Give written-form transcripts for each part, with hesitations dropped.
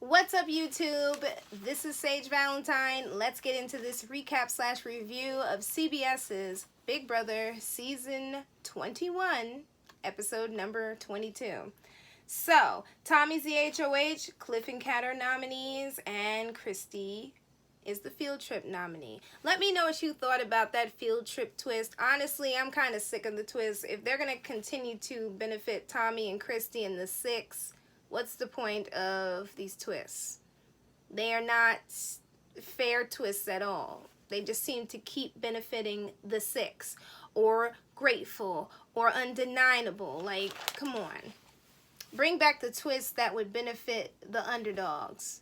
What's up, YouTube? This is Sage Valentine. Let's get into this recap / review of CBS's Big Brother Season 21, episode number 22. So, Tommy's the HOH, Cliff and Kat are nominees, and Christy is the field trip nominee. Let me know what you thought about that field trip twist. Honestly, I'm kind of sick of the twist. If they're going to continue to benefit Tommy and Christy in the 6, what's the point of these twists? They are not fair twists at all. They just seem to keep benefiting the 6, or grateful, or undeniable. Like, come on. Bring back the twists that would benefit the underdogs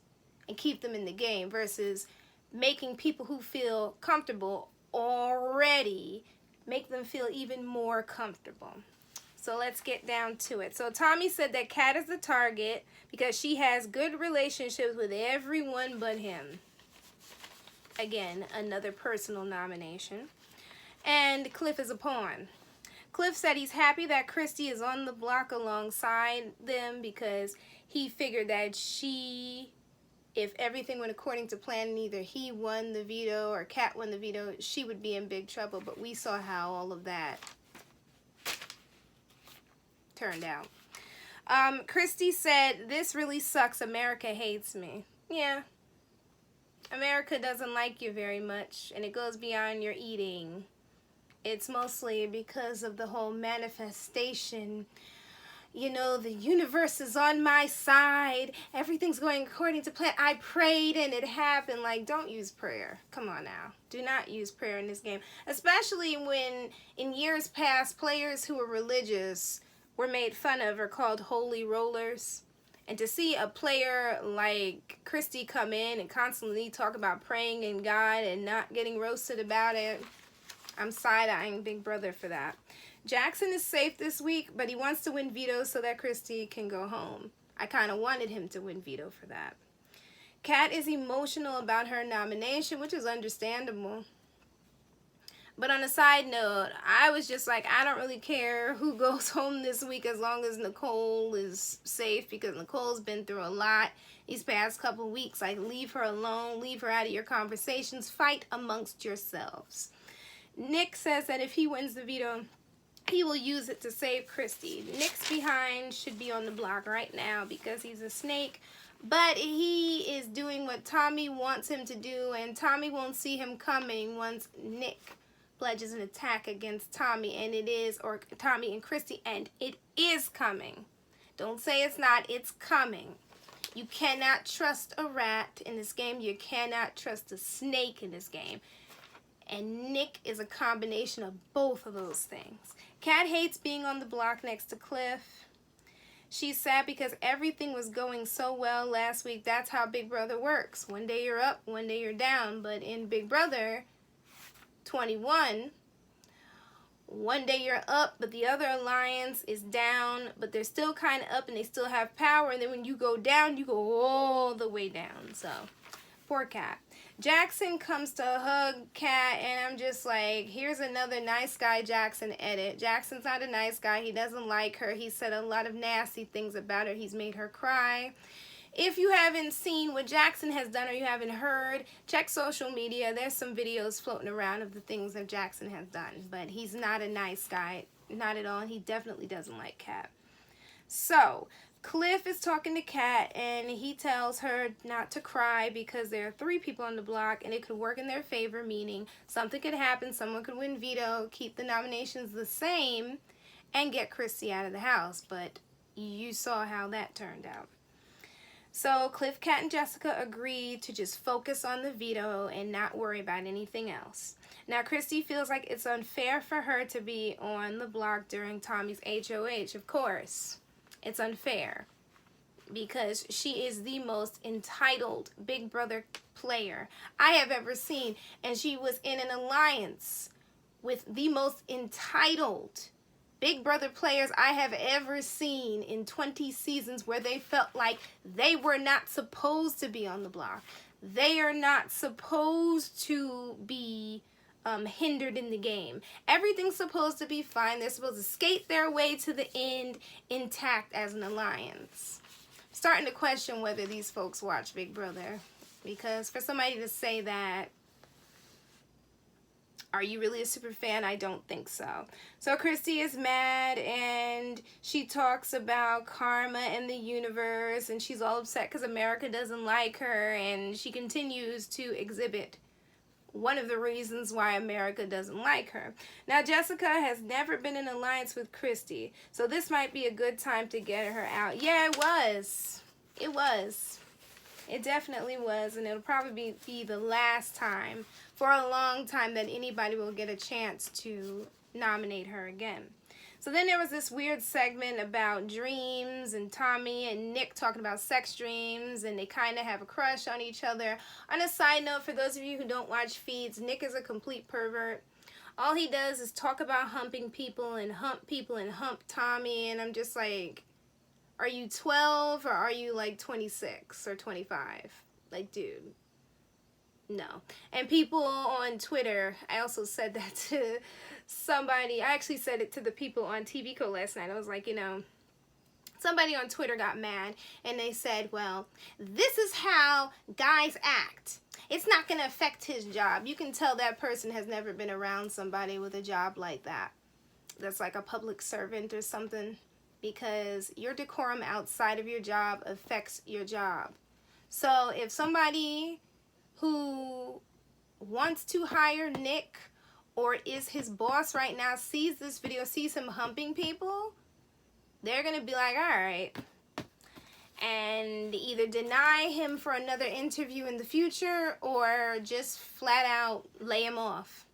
and keep them in the game versus making people who feel comfortable already make them feel even more comfortable. So let's get down to it. So Tommy said that Kat is the target because she has good relationships with everyone but him. Again, another personal nomination. And Cliff is a pawn. Cliff said he's happy that Christy is on the block alongside them because he figured that if everything went according to plan and either he won the veto or Kat won the veto, she would be in big trouble. But we saw how all of that turned out. Christy said, "This really sucks. America hates me." Yeah. America doesn't like you very much, and it goes beyond your eating. It's mostly because of the whole manifestation. You know, the universe is on my side. Everything's going according to plan. I prayed and it happened. Like, don't use prayer. Come on now. Do not use prayer in this game. Especially when, in years past, players who were religious were made fun of or called holy rollers. And to see a player like Christy come in and constantly talk about praying in God and not getting roasted about it, I'm side-eyeing Big Brother for that. Jackson is safe this week, but he wants to win veto so that Christy can go home. I kind of wanted him to win veto for that. Kat is emotional about her nomination, which is understandable. But on a side note, I was just like, I don't really care who goes home this week as long as Nicole is safe, because Nicole's been through a lot these past couple weeks. Like, leave her alone, leave her out of your conversations, fight amongst yourselves. Nick says that if he wins the veto, he will use it to save Christy. Nick's behind should be on the block right now because he's a snake, but he is doing what Tommy wants him to do, and Tommy won't see him coming once Nick pledges an attack against Tommy, and it is, or Tommy and Christy, and it is coming. Don't say it's not, it's coming. You cannot trust a rat in this game. You cannot trust a snake in this game. And Nick is a combination of both of those things. Kat hates being on the block next to Cliff. She's sad because everything was going so well last week. That's how Big Brother works. One day you're up, one day you're down. But in Big Brother 21, one day you're up, but the other alliance is down. But they're still kind of up and they still have power. And then when you go down, you go all the way down. So, poor Kat. Jackson comes to hug Kat, and I'm just like, here's another nice guy Jackson edit. Jackson's not a nice guy. He doesn't like her. He said a lot of nasty things about her. He's made her cry. If you haven't seen what Jackson has done or you haven't heard, check social media. There's some videos floating around of the things that Jackson has done. But he's not a nice guy. Not at all. And he definitely doesn't like Kat. So, Cliff is talking to Kat, and he tells her not to cry because there are 3 people on the block and it could work in their favor, meaning something could happen, someone could win veto, keep the nominations the same, and get Christy out of the house. But you saw how that turned out. So Cliff, Kat, and Jessica agreed to just focus on the veto and not worry about anything else. Now, Christy feels like it's unfair for her to be on the block during Tommy's HOH, of course. It's unfair because she is the most entitled Big Brother player I have ever seen. And she was in an alliance with the most entitled Big Brother players I have ever seen in 20 seasons, where they felt like they were not supposed to be on the block. They are not supposed to be hindered in the game. Everything's supposed to be fine. They're supposed to skate their way to the end intact as an alliance. starting to question whether these folks watch Big Brother. Because for somebody to say that, are you really a super fan? I don't think so. So Christy is mad, and she talks about karma and the universe, and she's all upset because America doesn't like her, and she continues to exhibit one of the reasons why America doesn't like her. Now, Jessica has never been in alliance with Christy, so this might be a good time to get her out. Yeah, it was. It was. It definitely was, and it'll probably be the last time for a long time that anybody will get a chance to nominate her again. So then there was this weird segment about dreams, and Tommy and Nick talking about sex dreams, and they kind of have a crush on each other. On a side note, for those of you who don't watch feeds, Nick is a complete pervert. All he does is talk about humping people and hump Tommy, and I'm just like, are you 12 or are you like 26 or 25? Like, dude, no. And people on Twitter, I also said that to somebody. I actually said it to the people on TV Co last night. I was like, you know, somebody on Twitter got mad and they said, well, this is how guys act. It's not going to affect his job. You can tell that person has never been around somebody with a job like that. That's like a public servant or something. Because your decorum outside of your job affects your job. So if somebody who wants to hire Nick or is his boss right now sees this video, sees him humping people, they're going to be like, all right, and either deny him for another interview in the future or just flat out lay him off.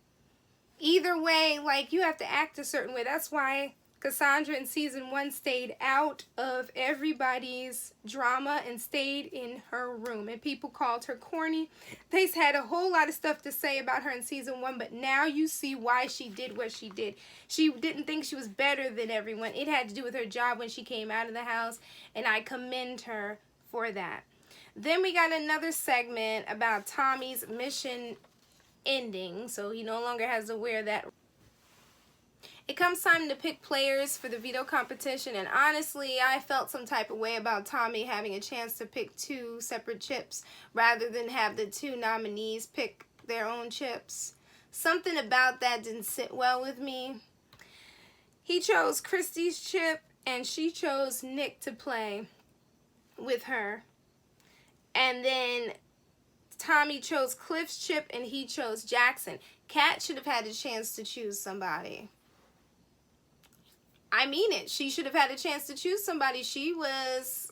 Either way, like, you have to act a certain way. That's why Cassandra in season 1 stayed out of everybody's drama and stayed in her room. And people called her corny. They had a whole lot of stuff to say about her in season 1, but now you see why she did what she did. She didn't think she was better than everyone. It had to do with her job when she came out of the house, and I commend her for that. Then we got another segment about Tommy's mission ending, so he no longer has to wear that. It comes time to pick players for the veto competition, and honestly, I felt some type of way about Tommy having a chance to pick 2 separate chips rather than have the 2 nominees pick their own chips. Something about that didn't sit well with me. He chose Christy's chip, and she chose Nick to play with her. And then Tommy chose Cliff's chip, and he chose Jackson. Kat should have had a chance to choose somebody. I mean it. She should have had a chance to choose somebody. She was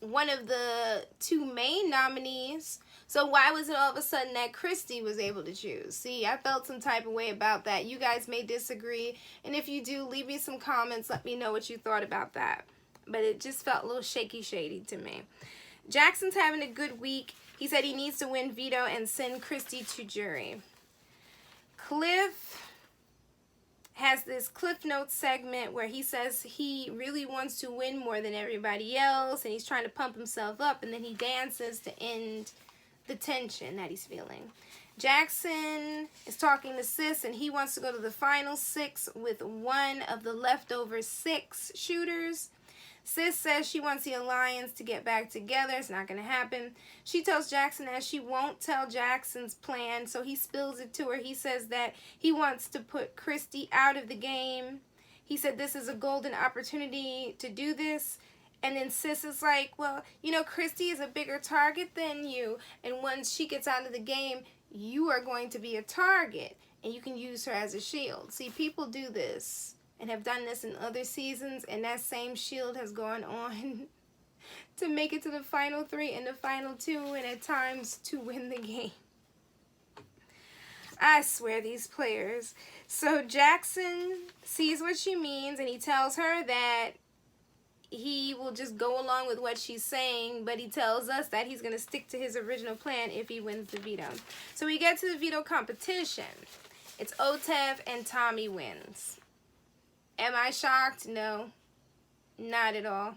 one of the 2 main nominees. So why was it all of a sudden that Christy was able to choose? See, I felt some type of way about that. You guys may disagree. And if you do, leave me some comments. Let me know what you thought about that. But it just felt a little shady to me. Jackson's having a good week. He said he needs to win veto and send Christy to jury. Cliff has this Cliff Notes segment where he says he really wants to win more than everybody else, and he's trying to pump himself up, and then he dances to end the tension that he's feeling. Jackson is talking to Sis, and he wants to go to the final 6 with one of the leftover 6 shooters. Sis says she wants the alliance to get back together. It's not going to happen. She tells Jackson that she won't tell Jackson's plan, so he spills it to her. He says that he wants to put Christy out of the game. He said this is a golden opportunity to do this. And then Sis is like, well, you know, Christy is a bigger target than you. And once she gets out of the game, you are going to be a target. And you can use her as a shield. See, people do this and have done this in other seasons, and that same shield has gone on to make it to the final 3 and the final 2, and at times to win the game. I swear, these players. So Jackson sees what she means, and he tells her that he will just go along with what she's saying, but he tells us that he's going to stick to his original plan if he wins the veto. So we get to the veto competition. It's Otev and Tommy wins. Am I shocked? No, not at all.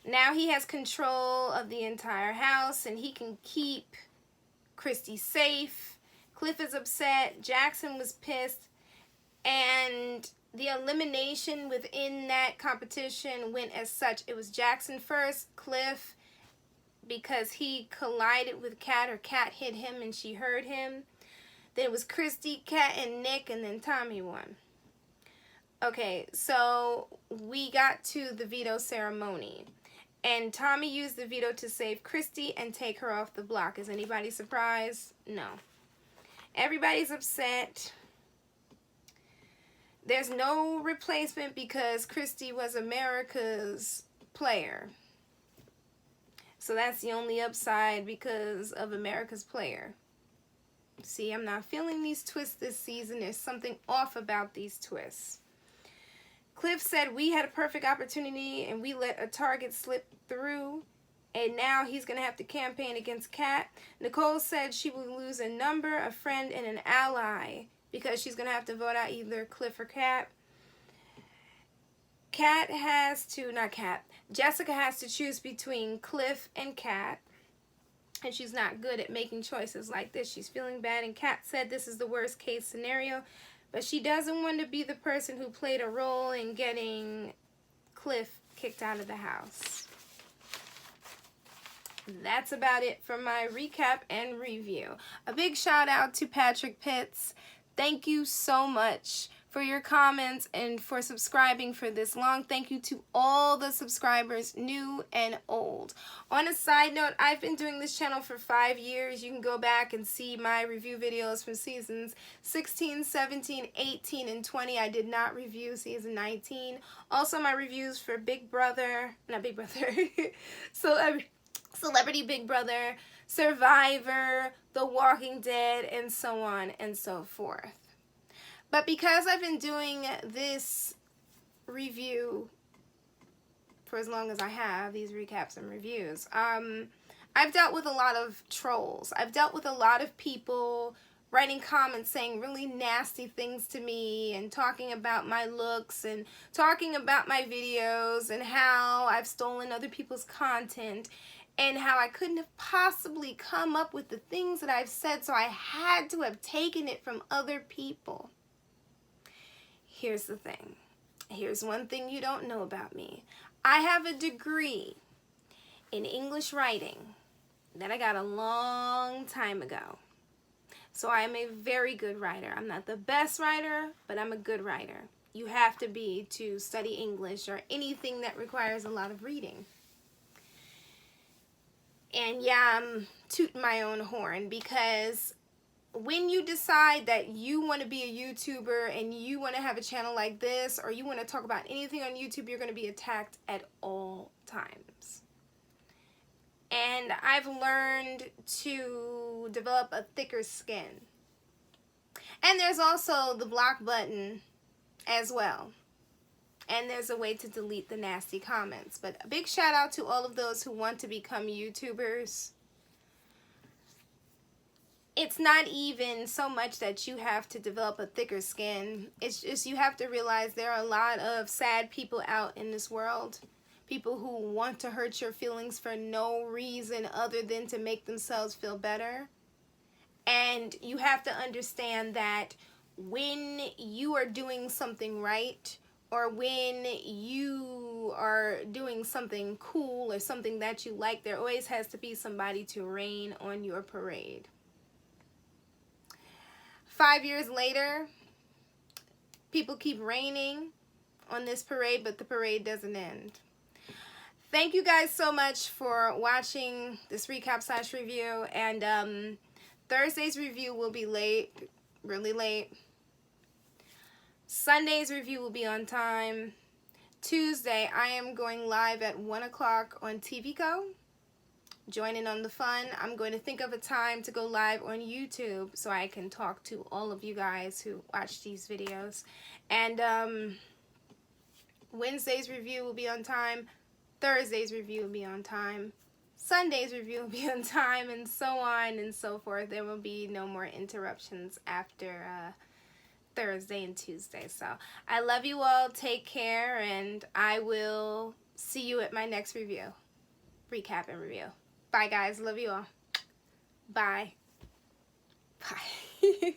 Now he has control of the entire house, and he can keep Christy safe. Cliff is upset. Jackson was pissed. And the elimination within that competition went as such. It was Jackson first, Cliff, because he collided with Kat, or Kat hit him and she heard him. Then it was Christy, Kat, and Nick, and then Tommy won. Okay, so we got to the veto ceremony. And Tommy used the veto to save Christy and take her off the block. Is anybody surprised? No. Everybody's upset. There's no replacement because Christy was America's player. So that's the only upside because of America's player. See, I'm not feeling these twists this season. There's something off about these twists. Cliff said we had a perfect opportunity and we let a target slip through, and now he's going to have to campaign against Kat. Nicole said she will lose a number, a friend, and an ally because she's going to have to vote out either Cliff or Kat. Jessica has to choose between Cliff and Kat, and she's not good at making choices like this. She's feeling bad, and Kat said this is the worst case scenario. But she doesn't want to be the person who played a role in getting Cliff kicked out of the house. That's about it for my recap and review. A big shout out to Patrick Pitts. Thank you so much for your comments and for subscribing for this long. Thank you to all the subscribers, new and old. On a side note, I've been doing this channel for 5 years. You can go back and see my review videos from seasons 16, 17, 18, and 20. I did not review season 19. Also, my reviews for Big Brother, not Big Brother, Celebrity Big Brother, Survivor, The Walking Dead, and so on and so forth. But because I've been doing this review for as long as I have, these recaps and reviews, I've dealt with a lot of trolls. I've dealt with a lot of people writing comments saying really nasty things to me and talking about my looks and talking about my videos and how I've stolen other people's content and how I couldn't have possibly come up with the things that I've said, so I had to have taken it from other people. Here's the thing. Here's one thing you don't know about me. I have a degree in English writing that I got a long time ago. So I am a very good writer. I'm not the best writer, but I'm a good writer. You have to be to study English or anything that requires a lot of reading. And yeah, I'm tooting my own horn because when you decide that you want to be a YouTuber and you want to have a channel like this, or you want to talk about anything on YouTube, you're going to be attacked at all times. And I've learned to develop a thicker skin. And there's also the block button as well. And there's a way to delete the nasty comments. But a big shout out to all of those who want to become YouTubers. It's not even so much that you have to develop a thicker skin. It's just you have to realize there are a lot of sad people out in this world. People who want to hurt your feelings for no reason other than to make themselves feel better. And you have to understand that when you are doing something right, or when you are doing something cool or something that you like, there always has to be somebody to rain on your parade. 5 years later, people keep raining on this parade, but the parade doesn't end. Thank you guys so much for watching this recap / review. And Thursday's review will be late, really late. Sunday's review will be on time. Tuesday, I am going live at 1 o'clock on TVCo. Join in on the fun. I'm going to think of a time to go live on YouTube so I can talk to all of you guys who watch these videos. And Wednesday's review will be on time. Thursday's review will be on time. Sunday's review will be on time, and so on and so forth. There will be no more interruptions after Thursday and Tuesday. So I love you all. Take care, and I will see you at my next review. Recap and review. Bye, guys. Love you all. Bye. Bye.